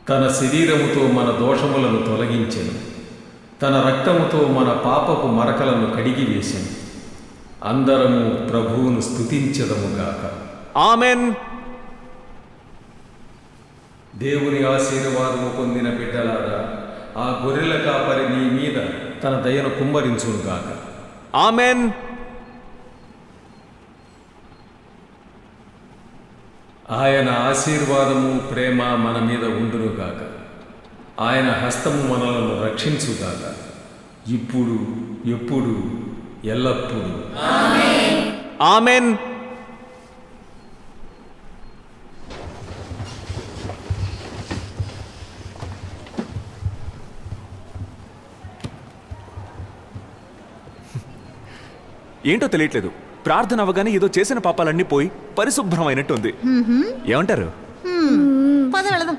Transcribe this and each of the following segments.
తన శరీరముతో మన దోషములను తొలగించెను, తన రక్తముతో మన పాపపు మరకలను కడిగివేసెను. అందరము ప్రభువును స్తుతించెదముగాక. ఆమెన్. దేవుని ఆశీర్వాదము పొందిన బిడ్డలారా, ఆ గొర్రెల కాపరి నీ మీద తన దయను కుమ్మరించునుగాక. ఆమెన్. ఆయన ఆశీర్వాదము ప్రేమ మన మీద ఉండునుగాక. ఆయన హస్తము మనలను రక్షించుగాక, ఇప్పుడు ఎప్పుడు ఎల్లప్పుడూ. ఆమెన్. ఏంటో తెలియట్లేదు, ప్రార్థన అవగానే ఏదో చేసిన పాపాలన్నీ పోయి పరిశుభ్రమైనట్టుంది. ఏమంటారు? పద వెళదాం.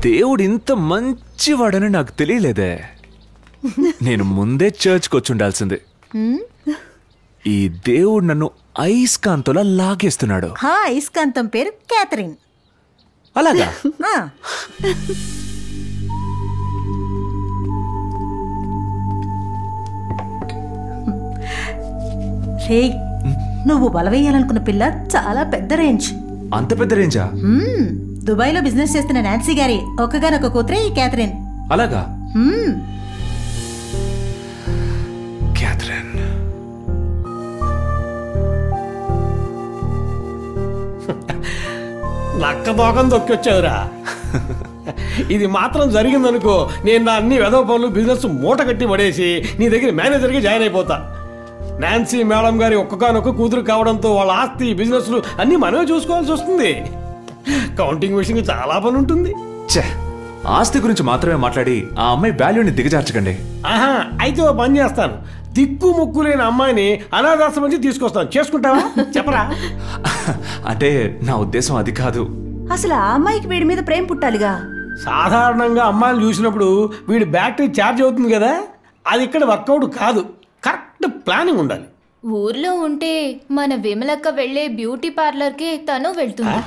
దేవుడు ఇంత మంచివాడని నాకు తెలియలేదే. నేను ముందే చర్చ్కి వచ్చి ఉండాల్సిందే. ఈ దేవుడు నన్ను అయస్కాంతంలా లాగేస్తున్నాడు. అయస్కాంతం పేరు క్యాథరిన్. అలాగా? రే, నువ్వు బలవేయాలనుకున్న పిల్ల చాలా పెద్ద రేంజ్. అంత పెద్ద రేంజా? దుబాయ్లో బిజినెస్ చేస్తున్న నాన్సీ గారి ఒక్కగానొక్క కూతురే ఈ క్యాథరిన్. అలాగా? క్యాథరిన్ నక్క దోకం దొక్కొచ్చావురా. ఇది మాత్రం జరిగిందనుకో, నేను నా అన్ని వెధవ పనులు బిజినెస్ మూట కట్టి పడేసి నీ దగ్గర మేనేజర్గా జాయిన్ అయిపోతా. నాన్సీ మేడం గారి ఒక్కగానొక్క కూతురు కావడంతో వాళ్ళ ఆస్తి బిజినెస్లు అన్నీ మనమే చూసుకోవాల్సి వస్తుంది. కౌంటింగ్ విషయంగా చాలా పని ఉంటుంది. ఆస్తి గురించి మాత్రమే మాట్లాడి ఆ అమ్మాయి వాల్యూని దిగజార్చకండి. ఆహా, అయితే ఓ పని చేస్తాను. దిక్కు ముక్కు లేని అమ్మాయిని అనాథాశ్రమం నుంచి తీసుకొస్తాను. చేసుకుంటావా? చెప్పరా. అంటే నా ఉద్దేశం అది కాదు. అసలు ఆ అమ్మాయికి వీడి మీద ప్రేమ పుట్టాలిగా. సాధారణంగా అమ్మాయిని చూసినప్పుడు వీడి బ్యాటరీ ఛార్జ్ అవుతుంది కదా, అది ఇక్కడ వర్కౌట్ కాదు. కరెక్ట్ ప్లానింగ్ ఉండాలి. ఊర్లో ఉంటే మన విమలక్క వెళ్లే బ్యూటీ పార్లర్కి తను వెళ్తుంది.